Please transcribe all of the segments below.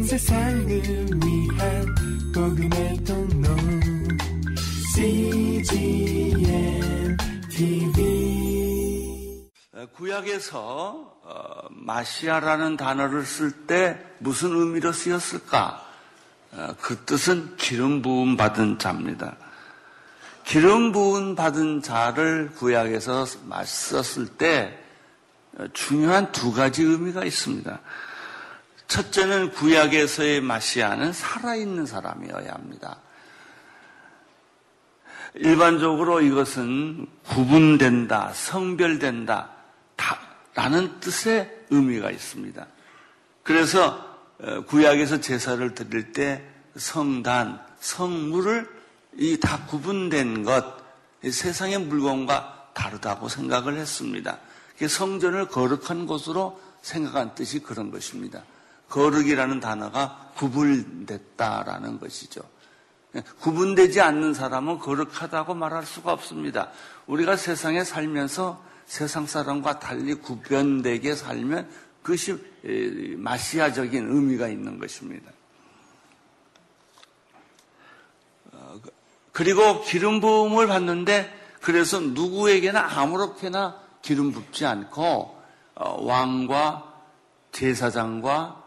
세상을 위한 복음의 통로 CGN TV. 구약에서 마시아라는 단어를 쓸 때 무슨 의미로 쓰였을까? 그 뜻은 기름 부음 받은 자입니다. 기름 부음 받은 자를 구약에서 썼을 때 중요한 두 가지 의미가 있습니다. 첫째는 구약에서의 마시아는 살아있는 사람이어야 합니다. 일반적으로 이것은 구분된다, 성별된다 라는 뜻의 의미가 있습니다. 그래서 구약에서 제사를 드릴 때 성단, 성물을 이 다 구분된 것, 세상의 물건과 다르다고 생각을 했습니다. 성전을 거룩한 곳으로 생각한 뜻이 그런 것입니다. 거룩이라는 단어가 구분됐다라는 것이죠. 구분되지 않는 사람은 거룩하다고 말할 수가 없습니다. 우리가 세상에 살면서 세상 사람과 달리 구별되게 살면 그것이 마시아적인 의미가 있는 것입니다. 그리고 기름 부음을 받는데 그래서 누구에게나 아무렇게나 기름 붓지 않고 왕과 제사장과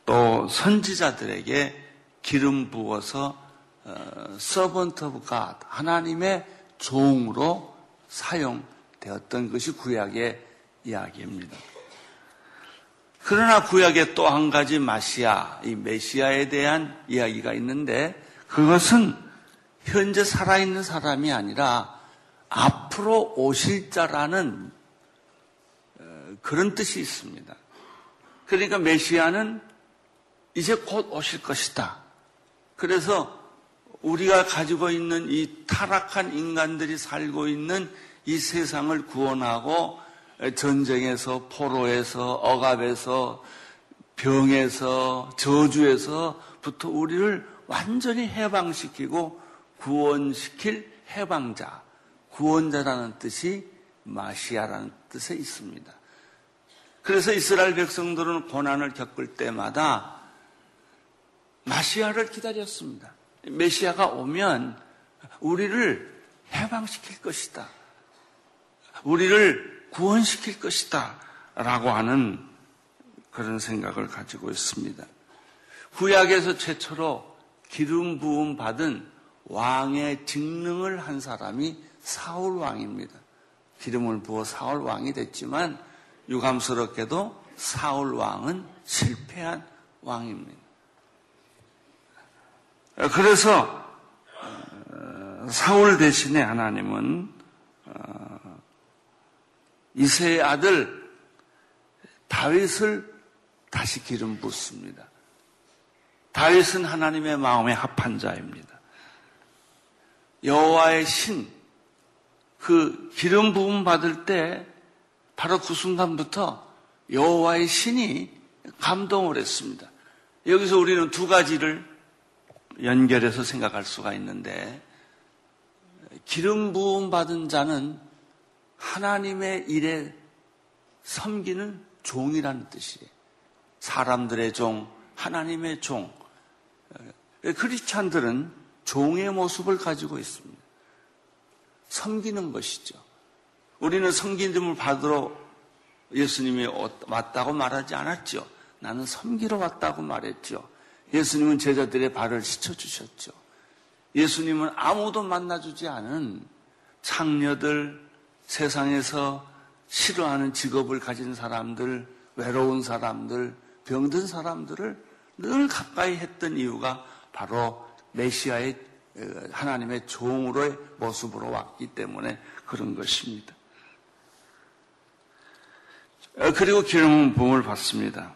또 선지자들에게 기름 부어서 servant of God, 하나님의 종으로 사용되었던 것이 구약의 이야기입니다. 그러나 구약에 또 한 가지 마시아, 이 메시아에 대한 이야기가 있는데 그것은 현재 살아있는 사람이 아니라 앞으로 오실 자라는 그런 뜻이 있습니다. 그러니까 메시아는 이제 곧 오실 것이다. 그래서 우리가 가지고 있는 이 타락한 인간들이 살고 있는 이 세상을 구원하고 전쟁에서, 포로에서, 억압에서, 병에서, 저주에서부터 우리를 완전히 해방시키고 구원시킬 해방자, 구원자라는 뜻이 마시아라는 뜻에 있습니다. 그래서 이스라엘 백성들은 고난을 겪을 때마다 마시아를 기다렸습니다. 메시아가 오면 우리를 해방시킬 것이다. 우리를 구원시킬 것이다. 라고 하는 그런 생각을 가지고 있습니다. 구약에서 최초로 기름 부음 받은 왕의 직능을 한 사람이 사울 왕입니다. 기름을 부어 사울 왕이 됐지만 유감스럽게도 사울 왕은 실패한 왕입니다. 그래서 사울 대신에 하나님은 이새의 아들 다윗을 다시 기름 붓습니다. 다윗은 하나님의 마음에 합한 자입니다. 여호와의 신, 그 기름 부음 받을 때 바로 그 순간부터 여호와의 신이 감동을 했습니다. 여기서 우리는 두 가지를 연결해서 생각할 수가 있는데 기름 부음 받은 자는 하나님의 일에 섬기는 종이라는 뜻이에요. 사람들의 종, 하나님의 종. 크리스찬들은 종의 모습을 가지고 있습니다. 섬기는 것이죠. 우리는 섬김을 받으러 예수님이 왔다고 말하지 않았죠. 나는 섬기러 왔다고 말했죠. 예수님은 제자들의 발을 씻어주셨죠. 예수님은 아무도 만나주지 않은 창녀들, 세상에서 싫어하는 직업을 가진 사람들, 외로운 사람들, 병든 사람들을 늘 가까이 했던 이유가 바로 메시아의 하나님의 종으로의 모습으로 왔기 때문에 그런 것입니다. 그리고 기름 부음을 받습니다.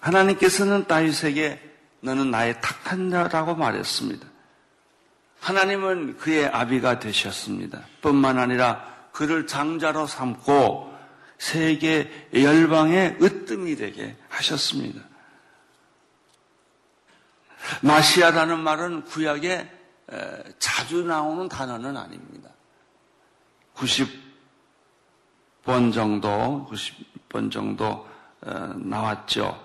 하나님께서는 다윗에게 너는 나의 택한 자라고 말했습니다. 하나님은 그의 아비가 되셨습니다. 뿐만 아니라 그를 장자로 삼고 세계 열방의 으뜸이 되게 하셨습니다. 마시아라는 말은 구약에 자주 나오는 단어는 아닙니다. 90번 정도 나왔죠.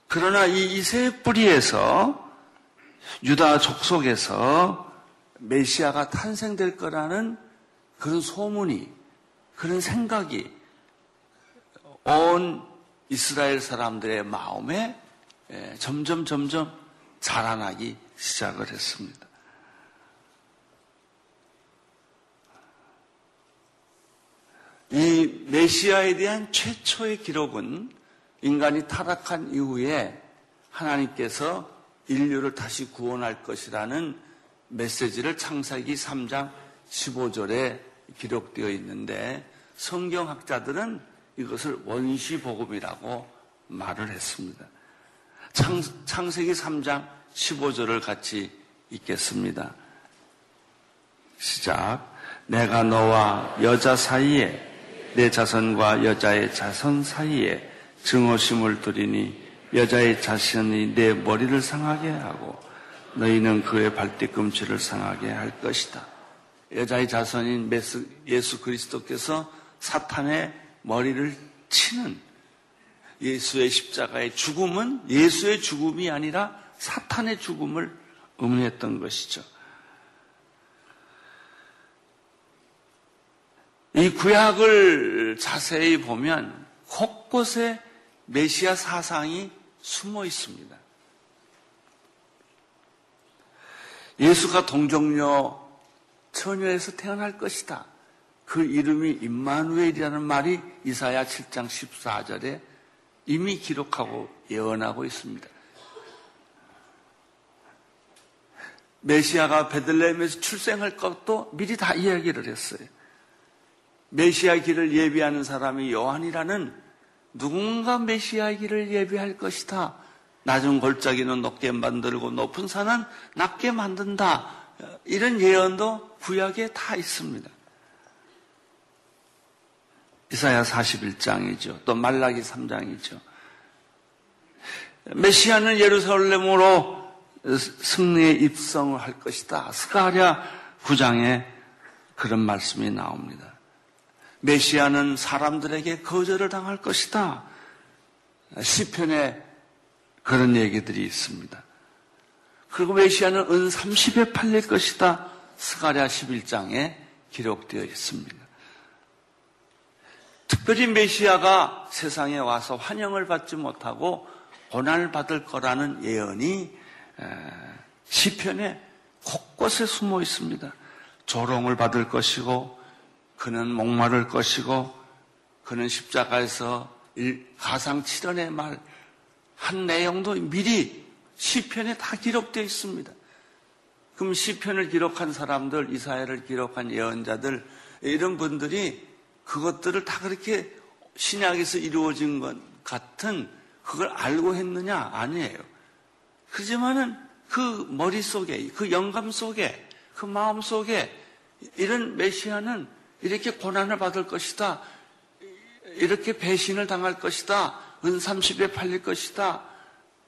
그러나 이 이새의 뿌리에서 유다 족속에서 메시아가 탄생될 거라는 그런 소문이, 그런 생각이 온 이스라엘 사람들의 마음에 점점 자라나기 시작을 했습니다. 이 메시아에 대한 최초의 기록은 인간이 타락한 이후에 하나님께서 인류를 다시 구원할 것이라는 메시지를 창세기 3장 15절에 기록되어 있는데, 성경학자들은 이것을 원시복음이라고 말을 했습니다. 창세기 3장 15절을 같이 읽겠습니다. 시작. 내가 너와 여자 사이에, 내 자손과 여자의 자손 사이에 증오심을 두리니 여자의 자손이 내 머리를 상하게 하고 너희는 그의 발뒤꿈치를 상하게 할 것이다. 여자의 자손인 예수 그리스도께서 사탄의 머리를 치는 예수의 십자가의 죽음은 예수의 죽음이 아니라 사탄의 죽음을 의미했던 것이죠. 이 구약을 자세히 보면 곳곳에 메시아 사상이 숨어 있습니다. 예수가 동정녀 처녀에서 태어날 것이다. 그 이름이 임마누엘이라는 말이 이사야 7장 14절에 이미 기록하고 예언하고 있습니다. 메시아가 베들레헴에서 출생할 것도 미리 다 이야기를 했어요. 메시아의 길을 예비하는 사람이 요한이라는, 누군가 메시아의 길을 예비할 것이다. 낮은 골짜기는 높게 만들고 높은 산은 낮게 만든다. 이런 예언도 구약에 다 있습니다. 이사야 41장이죠. 또 말라기 3장이죠. 메시아는 예루살렘으로 승리의 입성을 할 것이다. 스가랴 9장에 그런 말씀이 나옵니다. 메시아는 사람들에게 거절을 당할 것이다. 시편에 그런 얘기들이 있습니다. 그리고 메시아는 은 30에 팔릴 것이다. 스가랴 11장에 기록되어 있습니다. 특별히 메시아가 세상에 와서 환영을 받지 못하고 고난을 받을 거라는 예언이 시편에 곳곳에 숨어 있습니다. 조롱을 받을 것이고, 그는 목마를 것이고, 그는 십자가에서 가상 7원의 말 한 내용도 미리 시편에 다 기록되어 있습니다. 그럼 시편을 기록한 사람들, 이사야를 기록한 예언자들, 이런 분들이 그것들을 다 그렇게 신약에서 이루어진 것 같은 그걸 알고 했느냐? 아니에요. 그렇지만은 그 머릿속에, 그 영감 속에, 그 마음 속에 이런 메시아는 이렇게 고난을 받을 것이다. 이렇게 배신을 당할 것이다. 은 30에 팔릴 것이다.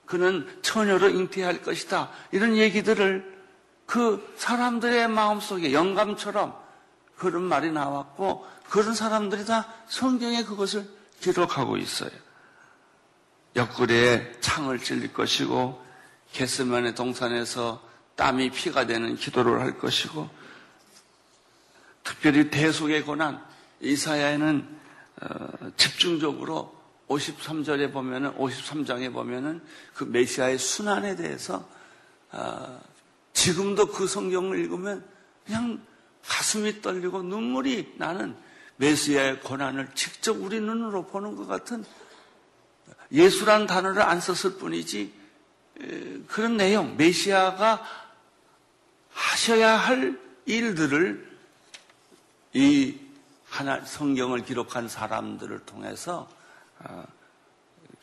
그는 처녀로 잉태할 것이다. 이런 얘기들을 그 사람들의 마음속에 영감처럼 그런 말이 나왔고, 그런 사람들이 다 성경에 그것을 기록하고 있어요. 옆구리에 창을 찔릴 것이고, 겟세마네 동산에서 땀이 피가 되는 기도를 할 것이고, 특별히 대속의 고난, 이사야에는 집중적으로 53절에 보면은, 53장에 보면은 그 메시아의 순환에 대해서 지금도 그 성경을 읽으면 그냥 가슴이 떨리고 눈물이 나는, 메시아의 고난을 직접 우리 눈으로 보는 것 같은, 예수란 단어를 안 썼을 뿐이지 그런 내용, 메시아가 하셔야 할 일들을 이 하나 성경을 기록한 사람들을 통해서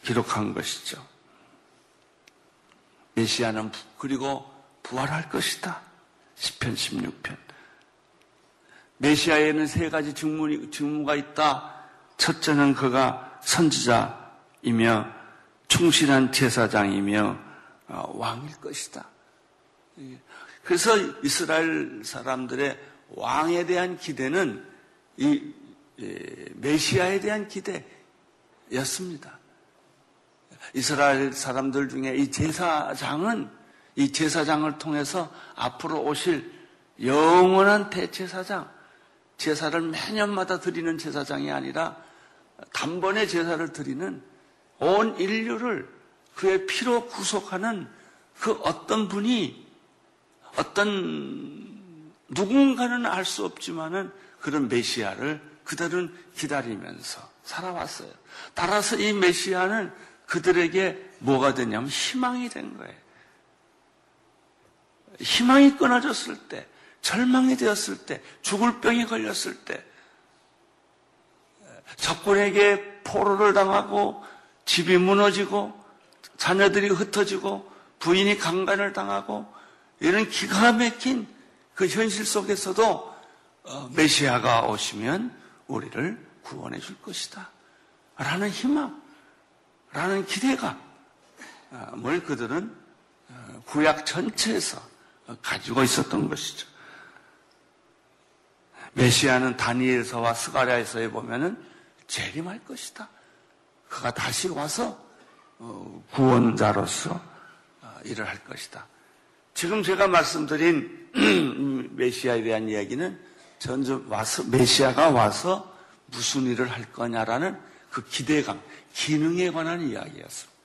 기록한 것이죠. 메시아는 그리고 부활할 것이다. 시편 16편. 메시아에는 세 가지 직무가 있다. 첫째는 그가 선지자이며 충실한 제사장이며 왕일 것이다. 그래서 이스라엘 사람들의 왕에 대한 기대는 이 메시아에 대한 기대였습니다. 이스라엘 사람들 중에 이 제사장을 통해서 앞으로 오실 영원한 대제사장, 제사를 매년마다 드리는 제사장이 아니라 단번에 제사를 드리는 온 인류를 그의 피로 구속하는 그 어떤 분이 누군가는 알 수 없지만은 그런 메시아를 그들은 기다리면서 살아왔어요. 따라서 이 메시아는 그들에게 뭐가 되냐면 희망이 된 거예요. 희망이 끊어졌을 때, 절망이 되었을 때, 죽을 병이 걸렸을 때, 적군에게 포로를 당하고 집이 무너지고 자녀들이 흩어지고 부인이 강간을 당하고 이런 기가 막힌 그 현실 속에서도 메시아가 오시면 우리를 구원해 줄 것이다 라는 희망, 라는 기대감을 그들은 구약 전체에서 가지고 있었던 것이죠. 메시아는 다니엘서와 스가랴에서에 보면은 재림할 것이다. 그가 다시 와서 구원자로서 일을 할 것이다. 지금 제가 말씀드린 메시아에 대한 이야기는 전주 와서 메시아가 와서 무슨 일을 할 거냐라는 그 기대감, 기능에 관한 이야기였습니다.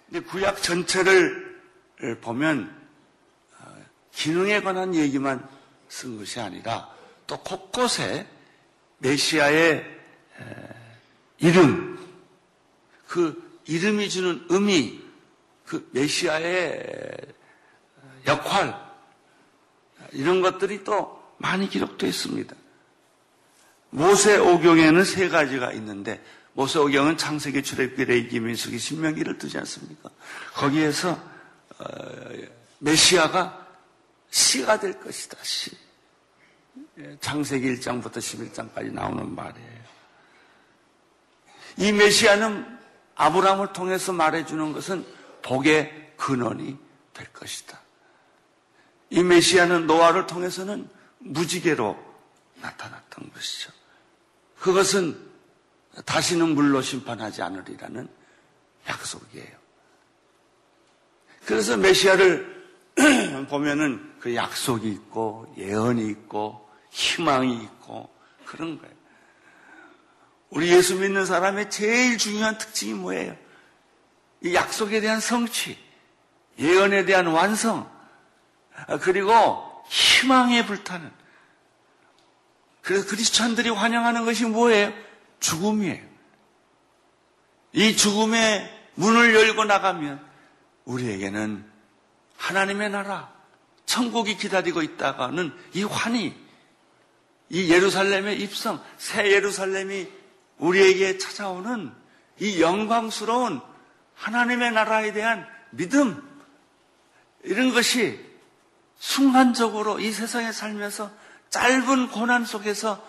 근데 구약 전체를 보면 기능에 관한 얘기만 쓴 것이 아니라 또 곳곳에 메시아의 이름, 그 이름이 주는 의미, 그 메시아의 역할, 이런 것들이 또 많이 기록되어 있습니다. 모세오경에는 3가지가 있는데, 모세오경은 창세기, 출애굽기, 레위기, 민수기, 신명기를 뜨지 않습니까? 거기에서 메시아가 씨가 될 것이다. 씨. 창세기 1장부터 11장까지 나오는 말이에요. 이 메시아는 아브라함을 통해서 말해주는 것은 복의 근원이 될 것이다. 이 메시아는 노아를 통해서는 무지개로 나타났던 것이죠. 그것은 다시는 물로 심판하지 않으리라는 약속이에요. 그래서 메시아를 보면은 그 약속이 있고 예언이 있고 희망이 있고 그런 거예요. 우리 예수 믿는 사람의 제일 중요한 특징이 뭐예요? 이 약속에 대한 성취, 예언에 대한 완성, 그리고 희망에 불타는. 그래서 그리스찬들이 환영하는 것이 뭐예요? 죽음이에요. 이 죽음의 문을 열고 나가면 우리에게는 하나님의 나라, 천국이 기다리고 있다가는 이 환희, 이 예루살렘의 입성, 새 예루살렘이 우리에게 찾아오는 이 영광스러운 하나님의 나라에 대한 믿음, 이런 것이 순간적으로 이 세상에 살면서 짧은 고난 속에서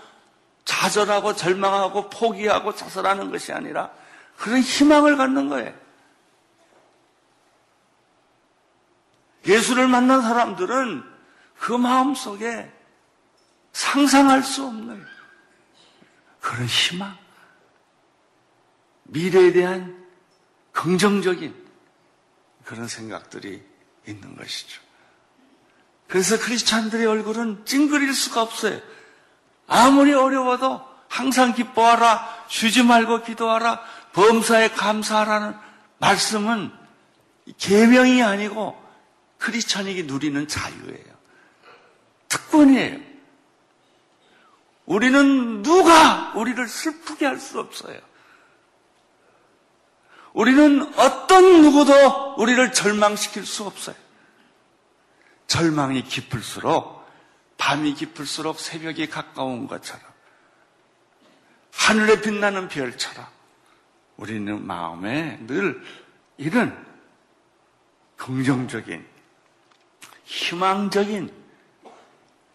좌절하고 절망하고 포기하고 자살하는 것이 아니라 그런 희망을 갖는 거예요. 예수를 만난 사람들은 그 마음속에 상상할 수 없는 그런 희망, 미래에 대한 긍정적인 그런 생각들이 있는 것이죠. 그래서 크리스찬들의 얼굴은 찡그릴 수가 없어요. 아무리 어려워도 항상 기뻐하라, 쉬지 말고 기도하라, 범사에 감사하라는 말씀은 계명이 아니고 크리스찬에게 누리는 자유예요. 특권이에요. 우리는 누가 우리를 슬프게 할 수 없어요. 우리는 어떤 누구도 우리를 절망시킬 수 없어요. 절망이 깊을수록, 밤이 깊을수록 새벽이 가까운 것처럼, 하늘에 빛나는 별처럼 우리는 마음에 늘 이런 긍정적인, 희망적인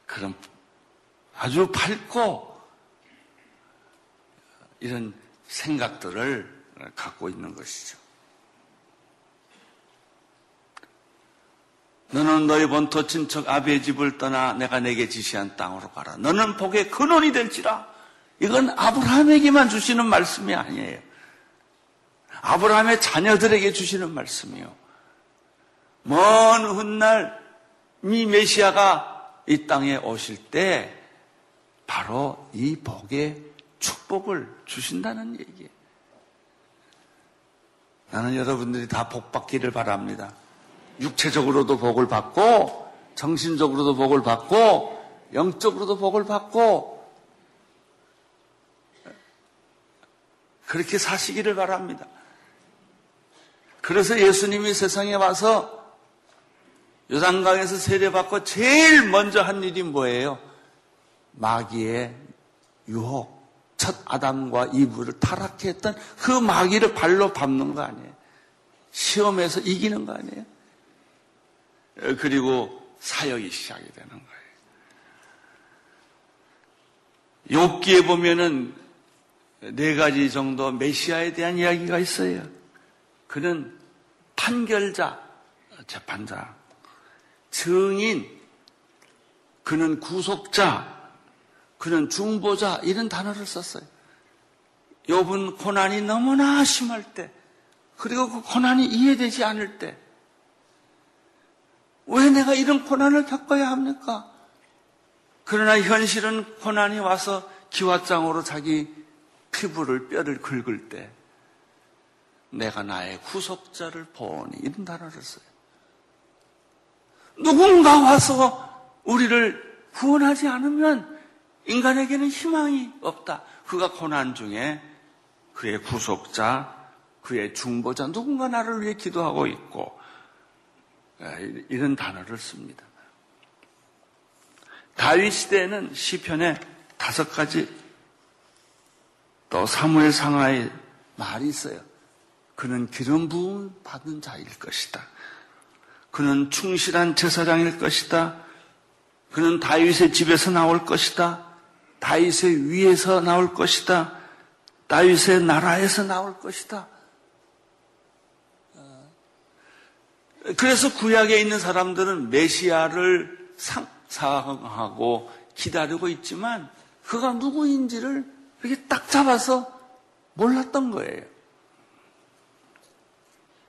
그런 아주 밝고 이런 생각들을 갖고 있는 것이죠. 너는 너희 본토 친척 아비의 집을 떠나 내가 내게 지시한 땅으로 가라. 너는 복의 근원이 될지라. 이건 아브라함에게만 주시는 말씀이 아니에요. 아브라함의 자녀들에게 주시는 말씀이요. 먼 훗날 이 메시아가 이 땅에 오실 때 바로 이 복의 축복을 주신다는 얘기예요. 나는 여러분들이 다 복 받기를 바랍니다. 육체적으로도 복을 받고 정신적으로도 복을 받고 영적으로도 복을 받고 그렇게 사시기를 바랍니다. 그래서 예수님이 세상에 와서 요단강에서 세례받고 제일 먼저 한 일이 뭐예요? 마귀의 유혹, 첫 아담과 이브를 타락해 했던 그 마귀를 발로 밟는 거 아니에요? 시험에서 이기는 거 아니에요? 그리고 사역이 시작이 되는 거예요. 욥기에 보면은 4가지 정도 메시아에 대한 이야기가 있어요. 그는 판결자, 재판자, 증인, 그는 구속자, 그는 중보자 이런 단어를 썼어요. 욥은 고난이 너무나 심할 때 그리고 그 고난이 이해되지 않을 때 왜 내가 이런 고난을 겪어야 합니까? 그러나 현실은 고난이 와서 기왓장으로 자기 피부를 뼈를 긁을 때 내가 나의 구속자를 보니 이런 단어를 써요. 누군가 와서 우리를 구원하지 않으면 인간에게는 희망이 없다. 그가 고난 중에 그의 구속자, 그의 중보자, 누군가 나를 위해 기도하고 있고 이런 단어를 씁니다. 다윗 시대에는 시편에 5가지 또 사무엘 상하의 말이 있어요. 그는 기름 부음 받은 자일 것이다. 그는 충실한 제사장일 것이다. 그는 다윗의 집에서 나올 것이다. 다윗의 위에서 나올 것이다. 다윗의 나라에서 나올 것이다. 그래서 구약에 있는 사람들은 메시아를 상상하고 기다리고 있지만 그가 누구인지를 이렇게 딱 잡아서 몰랐던 거예요.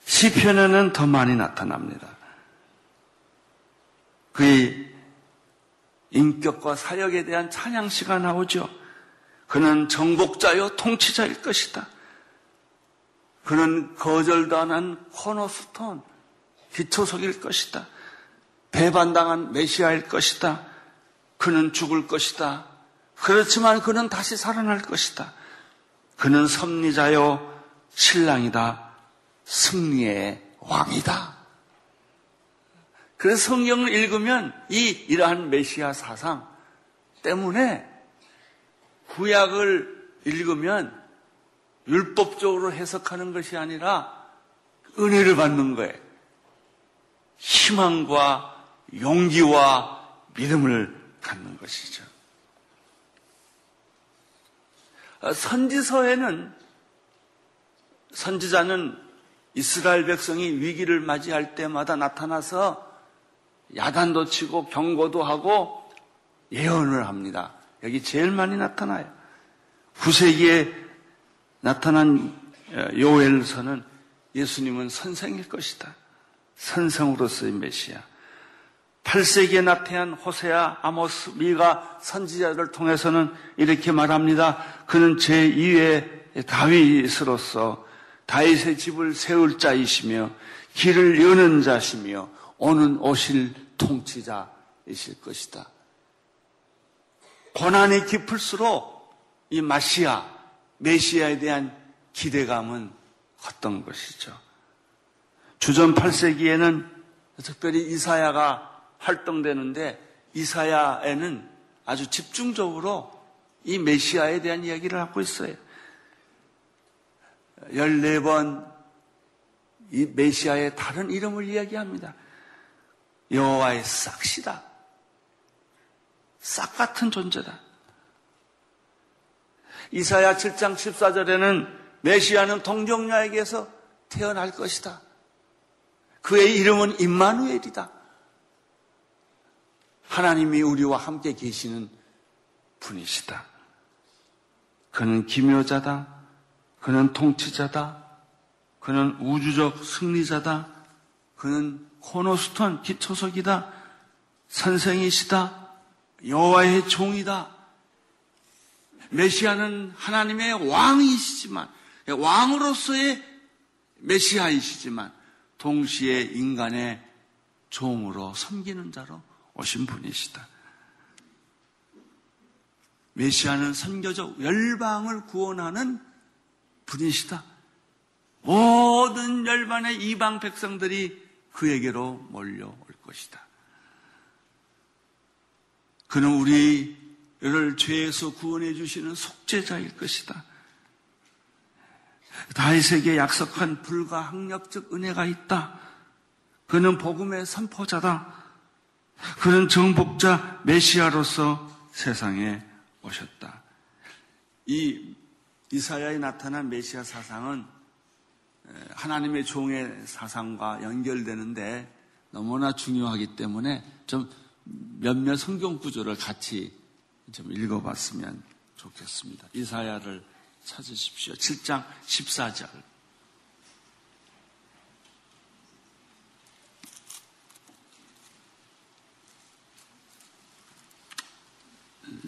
시편에는 더 많이 나타납니다. 그의 인격과 사역에 대한 찬양시가 나오죠. 그는 정복자요 통치자일 것이다. 그는 거절당한 코너스톤, 기초석일 것이다. 배반당한 메시아일 것이다. 그는 죽을 것이다. 그렇지만 그는 다시 살아날 것이다. 그는 섭리자요 신랑이다. 승리의 왕이다. 그래서 성경을 읽으면 이러한 메시아 사상 때문에 구약을 읽으면 율법적으로 해석하는 것이 아니라 은혜를 받는 거예요. 희망과 용기와 믿음을 갖는 것이죠. 선지서에는 선지자는 이스라엘 백성이 위기를 맞이할 때마다 나타나서 야단도 치고 경고도 하고 예언을 합니다. 여기 제일 많이 나타나요. 9세기에 나타난 요엘서는 예수님은 선생일 것이다. 선생으로서의 메시아. 8세기에 나타난 호세아, 아모스, 미가 선지자를 통해서는 이렇게 말합니다. 그는 제2의 다윗으로서 다윗의 집을 세울 자이시며 길을 여는 자시며 오는 오실 통치자이실 것이다. 고난이 깊을수록 이 메시아에 대한 기대감은 컸던 것이죠. 주전 8세기에는 특별히 이사야가 활동되는데 이사야에는 아주 집중적으로 이 메시아에 대한 이야기를 하고 있어요. 14번 이 메시아의 다른 이름을 이야기합니다. 여호와의 싹시다. 싹 같은 존재다. 이사야 7장 14절에는 메시아는 동정녀에게서 태어날 것이다. 그의 이름은 임마누엘이다. 하나님이 우리와 함께 계시는 분이시다. 그는 기묘자다. 그는 통치자다. 그는 우주적 승리자다. 그는 코너스톤 기초석이다. 선생이시다. 여호와의 종이다. 메시아는 하나님의 왕이시지만, 왕으로서의 메시아이시지만 동시에 인간의 종으로 섬기는 자로 오신 분이시다. 메시아는 선교적 열방을 구원하는 분이시다. 모든 열반의 이방 백성들이 그에게로 몰려올 것이다. 그는 우리를 죄에서 구원해 주시는 속죄자일 것이다. 다윗에게 약속한 불가항력적 은혜가 있다. 그는 복음의 선포자다. 그는 정복자 메시아로서 세상에 오셨다. 이 이사야에 나타난 메시아 사상은 하나님의 종의 사상과 연결되는데 너무나 중요하기 때문에 좀 몇몇 성경 구조를 같이 좀 읽어봤으면 좋겠습니다. 이사야를 찾으십시오. 7장 14절.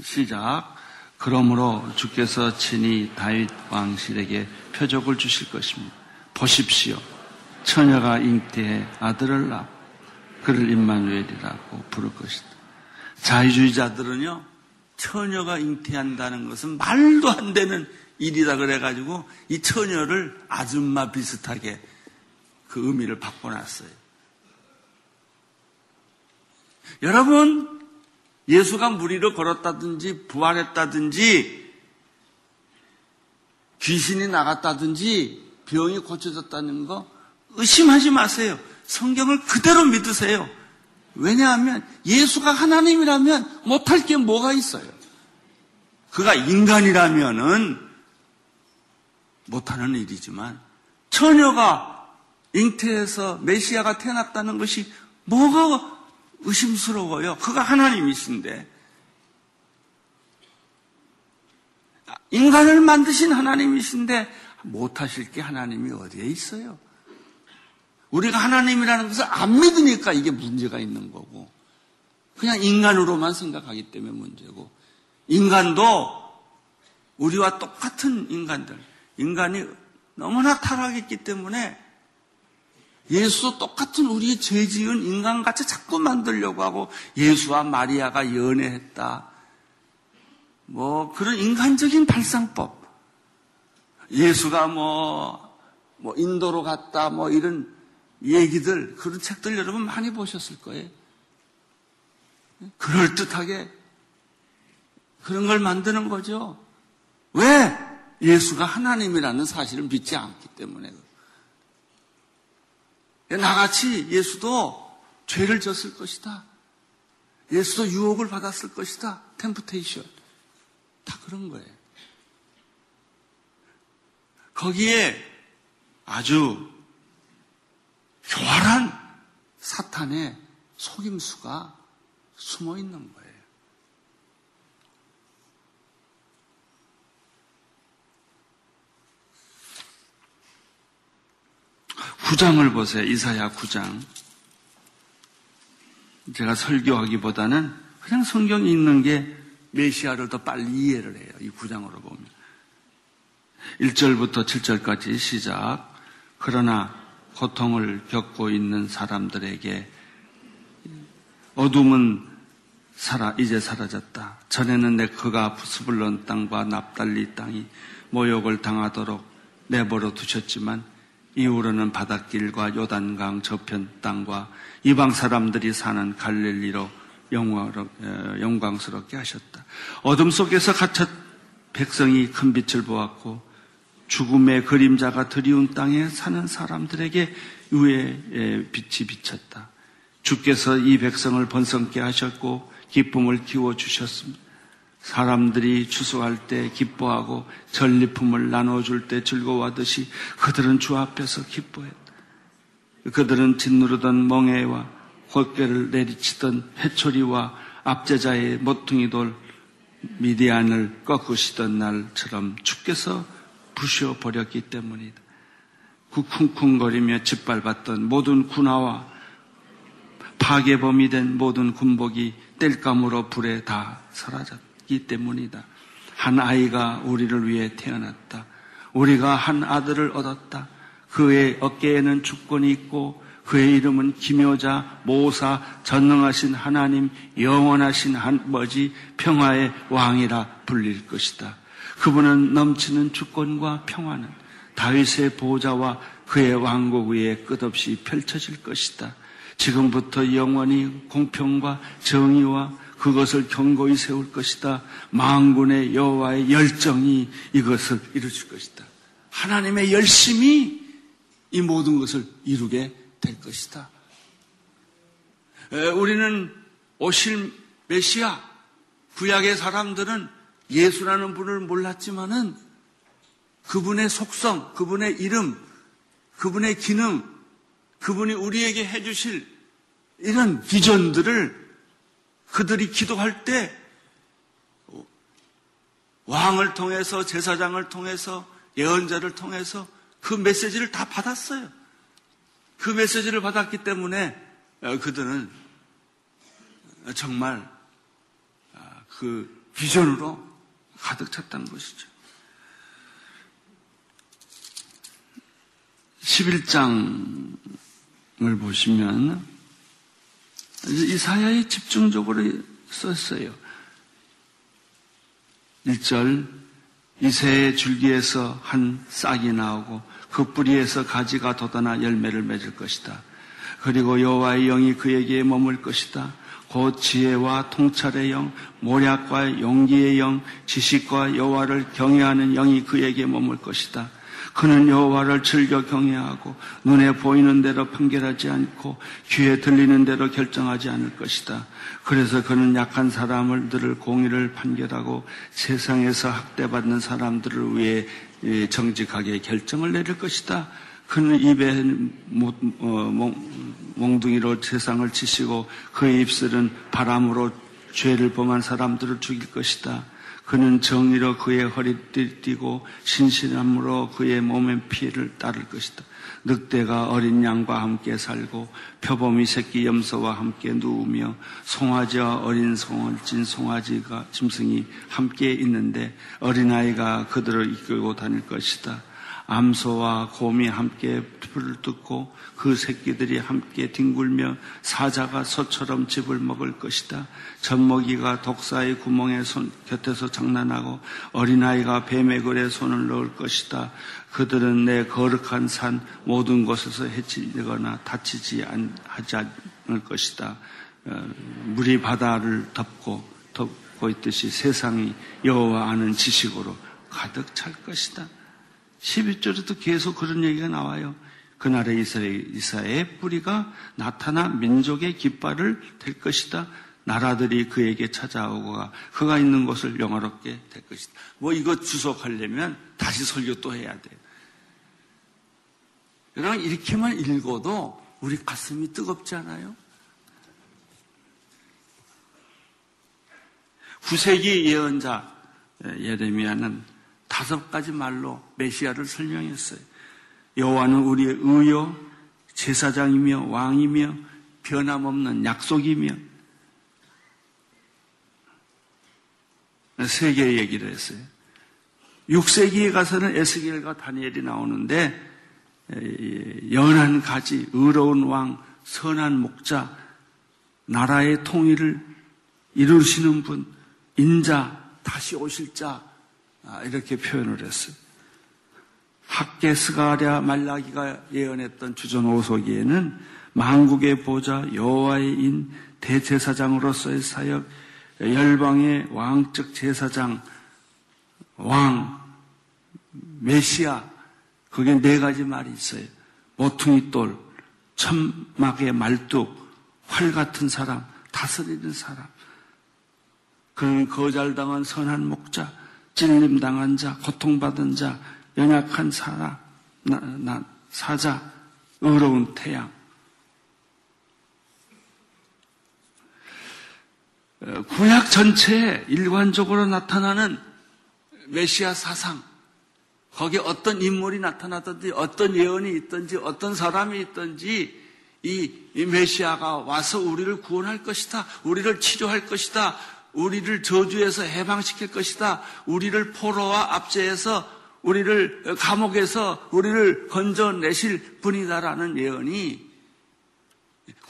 시작. 그러므로 주께서 친히 다윗 왕실에게 표적을 주실 것입니다. 보십시오. 처녀가 잉태해 아들을 낳아 그를 임마누엘이라고 부를 것이다. 자유주의자들은요, 처녀가 잉태한다는 것은 말도 안 되는 일이다 그래가지고 이 처녀를 아줌마 비슷하게 그 의미를 바꿔놨어요. 여러분, 예수가 무리로 걸었다든지 부활했다든지 귀신이 나갔다든지 병이 고쳐졌다는 거 의심하지 마세요. 성경을 그대로 믿으세요. 왜냐하면 예수가 하나님이라면 못할 게 뭐가 있어요. 그가 인간이라면은 못하는 일이지만 처녀가 잉태해서 메시아가 태어났다는 것이 뭐가 의심스러워요. 그가 하나님이신데, 인간을 만드신 하나님이신데 못하실 게 하나님이 어디에 있어요? 우리가 하나님이라는 것을 안 믿으니까 이게 문제가 있는 거고, 그냥 인간으로만 생각하기 때문에 문제고, 인간도 우리와 똑같은 인간이 너무나 타락했기 때문에 예수도 똑같은 우리의 죄 지은 인간같이 자꾸 만들려고 하고, 예수와 마리아가 연애했다, 뭐 그런 인간적인 발상법, 예수가 뭐 인도로 갔다, 뭐 이런 얘기들, 그런 책들 여러분 많이 보셨을 거예요. 그럴듯하게 그런 걸 만드는 거죠. 왜? 예수가 하나님이라는 사실을 믿지 않기 때문에. 나같이 예수도 죄를 졌을 것이다. 예수도 유혹을 받았을 것이다. 템프테이션. 다 그런 거예요. 거기에 아주 교활한 사탄의 속임수가 숨어 있는 거예요. 구장을 보세요. 이사야 9장. 제가 설교하기보다는 그냥 성경 읽는 게 메시아를 더 빨리 이해를 해요. 이 9장으로 보면. 1절부터 7절까지 시작. 그러나 고통을 겪고 있는 사람들에게 어둠은 이제 사라졌다. 전에는 그가 스불론 땅과 납달리 땅이 모욕을 당하도록 내버려 두셨지만 이후로는 바닷길과 요단강 저편 땅과 이방 사람들이 사는 갈릴리로 영광스럽게 하셨다. 어둠 속에서 갇혔 백성이 큰 빛을 보았고 죽음의 그림자가 드리운 땅에 사는 사람들에게 유의 빛이 비쳤다. 주께서 이 백성을 번성케 하셨고 기쁨을 키워주셨습니다. 사람들이 추수할 때 기뻐하고 전리품을 나눠줄 때 즐거워하듯이 그들은 주 앞에서 기뻐했다. 그들은 짓누르던 멍에와 곶개를 내리치던 해초리와 압제자의 모퉁이 돌 미디안을 꺾으시던 날처럼 주께서 부셔버렸기 때문이다. 그 쿵쿵거리며 짓밟았던 모든 군화와 파괴범이 된 모든 군복이 땔감으로 불에 다 사라졌기 때문이다. 한 아이가 우리를 위해 태어났다. 우리가 한 아들을 얻었다. 그의 어깨에는 주권이 있고 그의 이름은 기묘자, 모사, 전능하신 하나님, 영원하신 아버지, 평화의 왕이라 불릴 것이다. 그분은 넘치는 주권과 평화는 다윗의 보좌와 그의 왕국 위에 끝없이 펼쳐질 것이다. 지금부터 영원히 공평과 정의와 그것을 견고히 세울 것이다. 만군의 여호와의 열정이 이것을 이루실 것이다. 하나님의 열심이 이 모든 것을 이루게 될 것이다. 우리는 오실 메시아, 구약의 사람들은 예수라는 분을 몰랐지만은 그분의 속성, 그분의 이름, 그분의 기능, 그분이 우리에게 해주실 이런 비전들을 그들이 기도할 때 왕을 통해서, 제사장을 통해서, 예언자를 통해서 그 메시지를 다 받았어요. 그 메시지를 받았기 때문에 그들은 정말 그 비전으로 가득 찼다는 것이죠. 11장을 보시면 이사야에 집중적으로 썼어요. 1절, 이새의 줄기에서 한 싹이 나오고 그 뿌리에서 가지가 돋아나 열매를 맺을 것이다. 그리고 여호와의 영이 그에게 머물 것이다. 곧 지혜와 통찰의 영, 모략과 용기의 영, 지식과 여호와를 경외하는 영이 그에게 머물 것이다. 그는 여호와를 즐겨 경외하고 눈에 보이는 대로 판결하지 않고 귀에 들리는 대로 결정하지 않을 것이다. 그래서 그는 약한 사람들을 공의를 판결하고 세상에서 학대받는 사람들을 위해 정직하게 결정을 내릴 것이다. 그는 입에 몽둥이로 세상을 치시고 그의 입술은 바람으로 죄를 범한 사람들을 죽일 것이다. 그는 정의로 그의 허리띠를 띠고 신실함으로 그의 몸의 피해를 따를 것이다. 늑대가 어린 양과 함께 살고 표범이 새끼 염소와 함께 누우며 송아지와 어린 송아진 송아지가 짐승이 함께 있는데 어린아이가 그들을 이끌고 다닐 것이다. 암소와 곰이 함께 풀을 뜯고 그 새끼들이 함께 뒹굴며 사자가 소처럼 즙을 먹을 것이다. 젖먹이가 독사의 구멍에 곁에서 장난하고 어린아이가 뱀의 글에 손을 넣을 것이다. 그들은 내 거룩한 산 모든 곳에서 해치거나 다치지 하지 않을 것이다. 물이 바다를 덮고 있듯이 세상이 여호와 아는 지식으로 가득 찰 것이다. 12절에도 계속 그런 얘기가 나와요. 그날에 이사야의 뿌리가 나타나 민족의 깃발을 될 것이다. 나라들이 그에게 찾아오고 그가 있는 곳을 영화롭게 될 것이다. 뭐 이거 주석하려면 다시 설교 또 해야 돼요. 그냥 이렇게만 읽어도 우리 가슴이 뜨겁지 않아요? 9세기 예언자 예레미야는 5가지 말로 메시아를 설명했어요. 여호와는 우리의 의요, 제사장이며 왕이며 변함없는 약속이며 3개의 얘기를 했어요. 6세기에 가서는 에스겔과 다니엘이 나오는데 연한 가지, 의로운 왕, 선한 목자, 나라의 통일을 이루시는 분, 인자, 다시 오실 자 이렇게 표현을 했어요. 학개, 스가랴, 말라기가 예언했던 주전 5서기에는 만국의 보좌, 여호와의 인, 대제사장으로서의 사역, 열방의 왕적 제사장, 왕, 메시아, 그게 4가지 말이 있어요. 모퉁이 돌, 천막의 말뚝, 활 같은 사람, 다스리는 사람. 그는 거절당한 선한 목자, 찔림당한 자, 고통받은 자, 연약한 사람, 사자, 의로운 태양. 구약 전체에 일관적으로 나타나는 메시아 사상, 거기에 어떤 인물이 나타나든지 어떤 예언이 있든지 어떤 사람이 있든지 이 메시아가 와서 우리를 구원할 것이다. 우리를 치료할 것이다. 우리를 저주에서 해방시킬 것이다. 우리를 포로와 압제해서 우리를 감옥에서 우리를 건져내실 분이다라는 예언이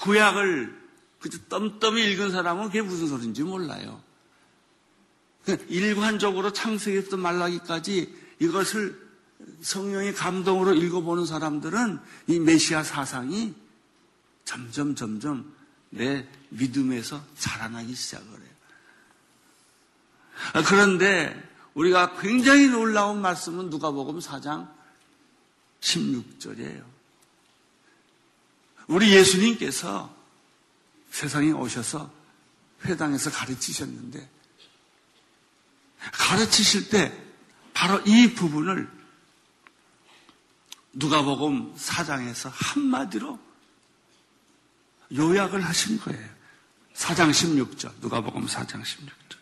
구약을 그저 떫떫이 읽은 사람은 그게 무슨 소리인지 몰라요. 일관적으로 창세기부터 말라기까지 이것을 성령의 감동으로 읽어보는 사람들은 이 메시아 사상이 점점 내 믿음에서 자라나기 시작을 해요. 그런데 우리가 굉장히 놀라운 말씀은 누가복음 4장 16절이에요. 우리 예수님께서 세상에 오셔서 회당에서 가르치셨는데 가르치실 때 바로 이 부분을 누가복음 4장에서 한마디로 요약을 하신 거예요. 4장 16절, 누가복음 4장 16절.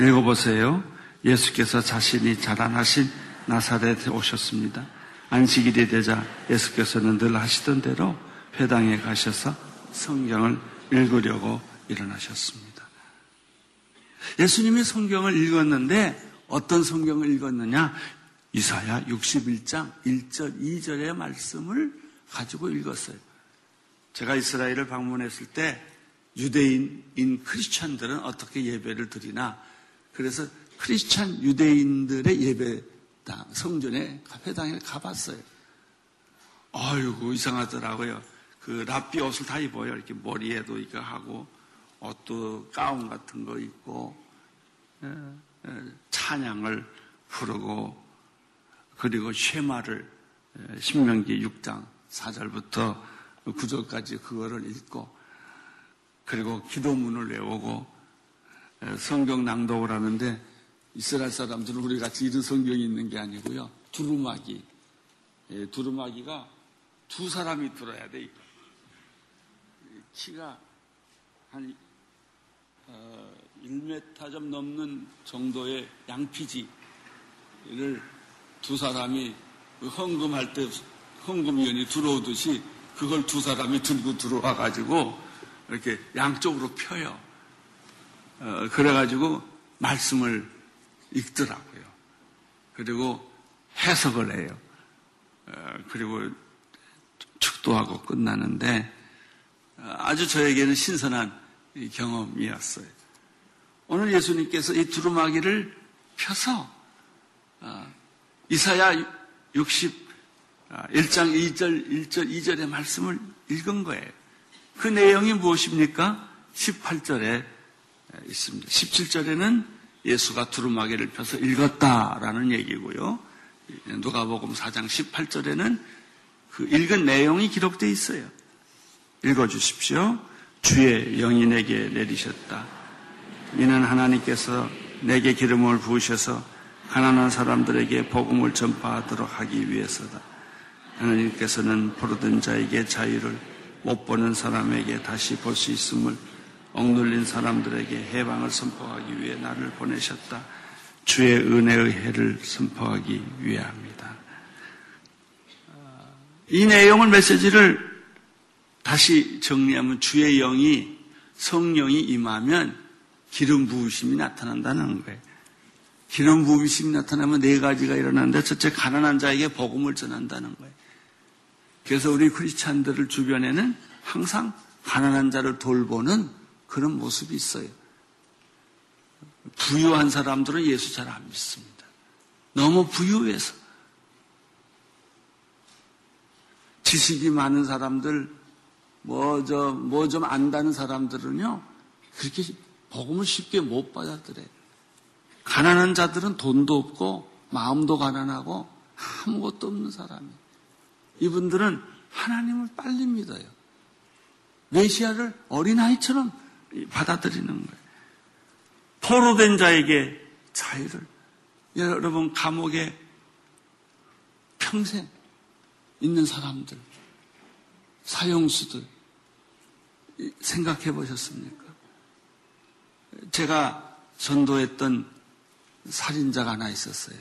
읽어보세요. 예수께서 자신이 자라나신 나사렛에 오셨습니다. 안식일이 되자 예수께서는 늘 하시던 대로 회당에 가셔서 성경을 읽으려고 일어나셨습니다. 예수님이 성경을 읽었는데 어떤 성경을 읽었느냐? 이사야 61장 1절, 2절의 말씀을 가지고 읽었어요. 제가 이스라엘을 방문했을 때 유대인인 크리스찬들은 어떻게 예배를 드리나? 그래서 크리스찬 유대인들의 예배당, 성전에, 회당에 가봤어요. 아이고, 이상하더라고요. 그 랍비 옷을 다 입어요. 이렇게 머리에도 이거 하고, 옷도 가운 같은 거 입고, 찬양을 부르고, 그리고 쉐마를, 신명기 6장 4절부터 9절까지 그거를 읽고, 그리고 기도문을 외우고, 성경 낭독을 하는데, 이스라엘 사람들은 우리 같이 이런 성경이 있는 게 아니고요. 두루마기. 두루마기가 두 사람이 들어야 돼. 키가 한 1m 좀 넘는 정도의 양피지를 두 사람이 헌금할 때 헌금위원이 들어오듯이 그걸 두 사람이 들고 들어와가지고 이렇게 양쪽으로 펴요. 그래가지고 말씀을 읽더라고요. 그리고 해석을 해요. 그리고 축도하고 끝나는데 아주 저에게는 신선한 경험이었어요. 오늘 예수님께서 이 두루마기를 펴서 이사야 61장 1절 2절의 말씀을 읽은 거예요. 그 내용이 무엇입니까? 18절에 있습니다. 17절에는 예수가 두루마기를 펴서 읽었다라는 얘기고요. 누가복음 4장 18절에는 그 읽은 내용이 기록되어 있어요. 읽어주십시오. 주의 영이 내게 내리셨다. 이는 하나님께서 내게 기름을 부으셔서 가난한 사람들에게 복음을 전파하도록 하기 위해서다. 하나님께서는 부르던 자에게 자유를, 못 보는 사람에게 다시 볼 수 있음을, 억눌린 사람들에게 해방을 선포하기 위해 나를 보내셨다. 주의 은혜의 해를 선포하기 위함이다. 이 내용을, 메시지를 다시 정리하면 주의 영이, 성령이 임하면 기름 부으심이 나타난다는 거예요. 기름 부으심이 나타나면 네 가지가 일어나는데, 첫째, 가난한 자에게 복음을 전한다는 거예요. 그래서 우리 크리스찬들을 주변에는 항상 가난한 자를 돌보는 그런 모습이 있어요. 부유한 사람들은 예수 잘 안 믿습니다. 너무 부유해서. 지식이 많은 사람들, 뭐 좀 안다는 사람들은요, 그렇게 복음을 쉽게 못 받아들여요. 가난한 자들은 돈도 없고, 마음도 가난하고, 아무것도 없는 사람이에요. 이분들은 하나님을 빨리 믿어요. 메시아를 어린아이처럼 받아들이는 거예요. 포로된 자에게 자유를. 여러분, 감옥에 평생 있는 사람들, 사형수들, 생각해 보셨습니까? 제가 전도했던 살인자가 하나 있었어요.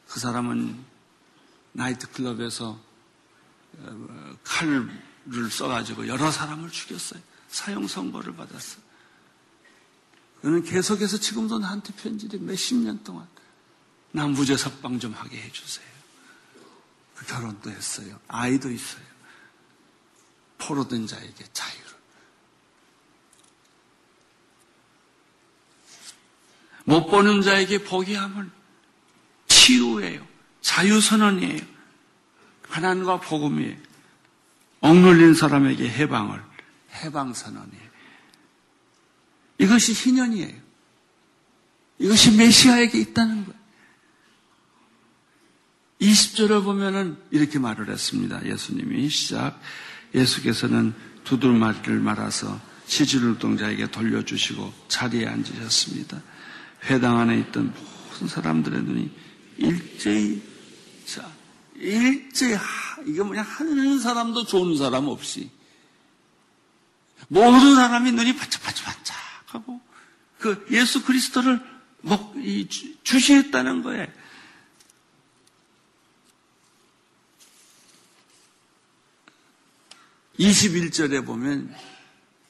그 사람은 나이트클럽에서 칼을 써가지고 여러 사람을 죽였어요. 사형 선고를 받았어요. 그는 계속해서 지금도 나한테 편지를 몇십 년 동안 나 무죄 석방 좀 하게 해주세요. 그 결혼도 했어요. 아이도 있어요. 포로된 자에게 자유를. 못 보는 자에게 보게 함을 치유예요. 자유선언이에요. 가난과 복음이에요. 억눌린 사람에게 해방을, 해방선언이에요. 이것이 희년이에요. 이것이 메시아에게 있다는 거예요. 20절을 보면은 이렇게 말을 했습니다. 예수님이 시작. 예수께서는 두들머리를 말아서 시주노동자에게 돌려주시고 자리에 앉으셨습니다. 회당 안에 있던 모든 사람들의 눈이 일제히 이게 뭐냐, 하는 사람도 좋은 사람 없이 모든 사람이 눈이 반짝반짝하고 그 예수 그리스도를 주시했다는 거예요. (21절에) 보면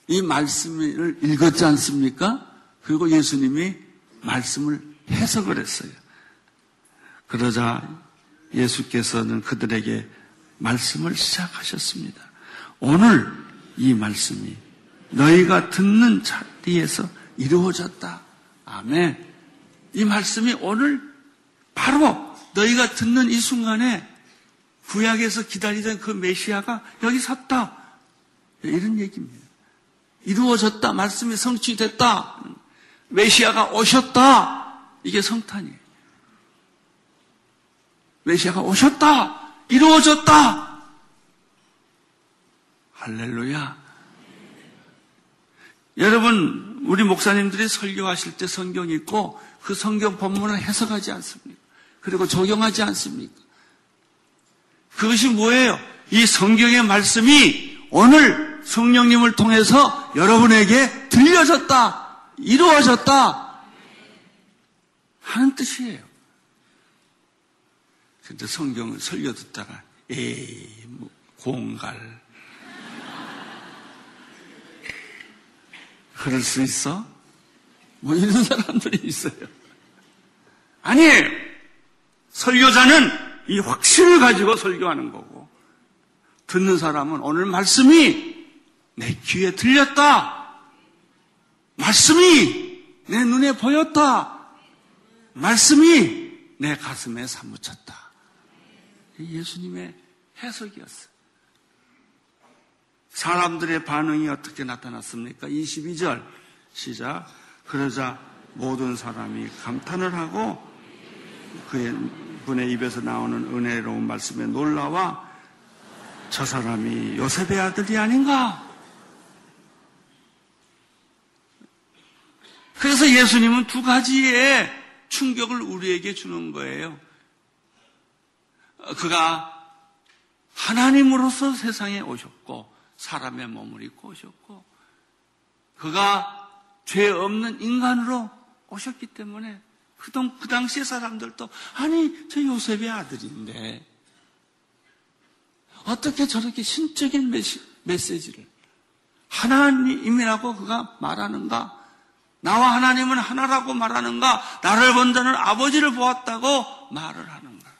이 말씀을 읽었지 않습니까? 그리고 예수님이 말씀을 해석을 했어요. 그러자 예수께서는 그들에게 말씀을 시작하셨습니다. 오늘 이 말씀이 너희가 듣는 자리에서 이루어졌다. 아멘. 이 말씀이 오늘 바로 너희가 듣는 이 순간에 구약에서 기다리던 그 메시아가 여기 섰다. 이런 얘기입니다. 이루어졌다. 말씀이 성취됐다. 메시아가 오셨다. 이게 성탄이에요. 메시아가 오셨다. 이루어졌다. 할렐루야. 여러분, 우리 목사님들이 설교하실 때 성경 읽고 그 성경 본문을 해석하지 않습니까? 그리고 적용하지 않습니까? 그것이 뭐예요? 이 성경의 말씀이 오늘 성령님을 통해서 여러분에게 들려졌다, 이루어졌다 하는 뜻이에요. 근데 성경을 설교 듣다가 공갈 그럴 수 있어? 뭐 이런 사람들이 있어요. 아니에요. 설교자는 이 확신을 가지고 설교하는 거고, 듣는 사람은 오늘 말씀이 내 귀에 들렸다. 말씀이 내 눈에 보였다. 말씀이 내 가슴에 사무쳤다. 예수님의 해석이었어요. 사람들의 반응이 어떻게 나타났습니까? 22절 시작. 그러자 모든 사람이 감탄을 하고 그분의 입에서 나오는 은혜로운 말씀에 놀라와 저 사람이 요셉의 아들이 아닌가? 그래서 예수님은 두 가지의 충격을 우리에게 주는 거예요. 그가 하나님으로서 세상에 오셨고 사람의 몸을 입고 오셨고, 그가 죄 없는 인간으로 오셨기 때문에 그 당시의 사람들도 아니 저 요셉의 아들인데 어떻게 저렇게 신적인 메시지를 하나님이라고 그가 말하는가? 나와 하나님은 하나라고 말하는가? 나를 본 자는 아버지를 보았다고 말을 하는가?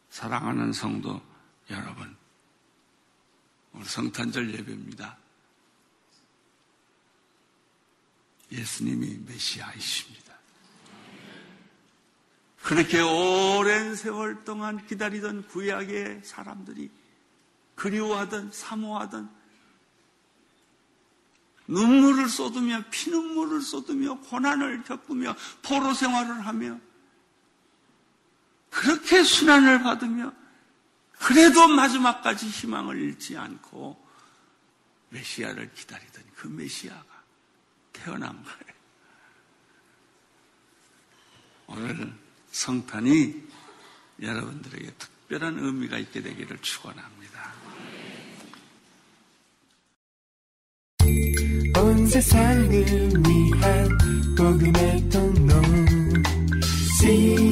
사랑하는 성도 여러분, 오늘 성탄절 예배입니다. 예수님이 메시아이십니다. 그렇게 오랜 세월 동안 기다리던 구약의 사람들이 그리워하던 사모하던 눈물을 쏟으며 피눈물을 쏟으며 고난을 겪으며 포로 생활을 하며 그렇게 순환을 받으며 그래도 마지막까지 희망을 잃지 않고 메시아를 기다리던 그 메시아가 태어난 거예요. 오늘 성탄이 여러분들에게 특별한 의미가 있게 되기를 축원합니다. 온 세상을 위한 복음의 통로 TBS